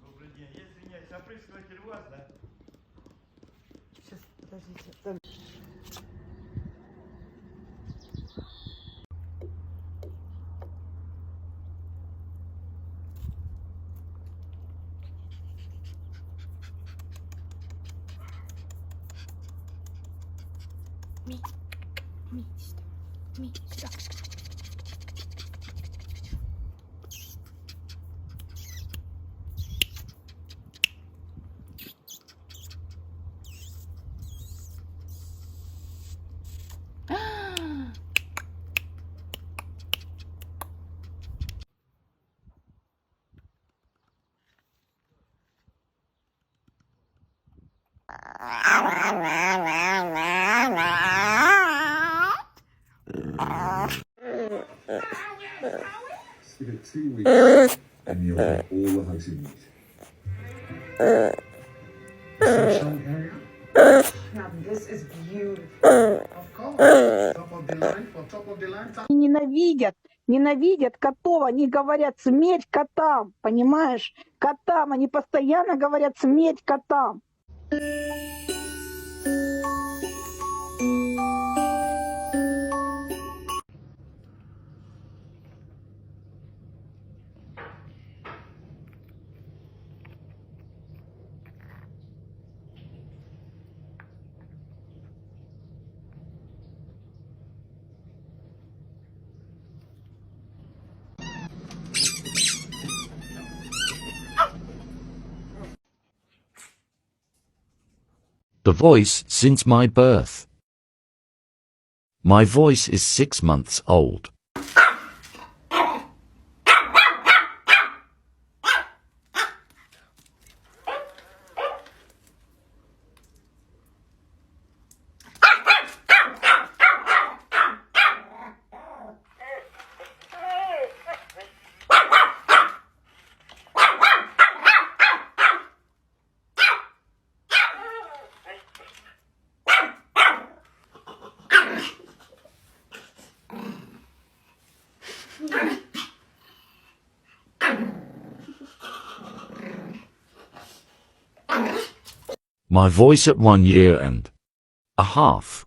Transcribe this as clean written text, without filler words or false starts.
Добрый день. Я извиняюсь, опрыскиватель у вас, да? Сейчас, подождите. Ми, сюда. Give it 2 weeks and you'll have all the hugs you need. Sunshine area? Now this is beautiful. Of course. Top of the line for top of the line. Ненавидят котов, они говорят смерть котам, понимаешь? Котам, они постоянно говорят смерть котам. The voice since my birth. My voice is 6 months old. My voice at 1 year and a half.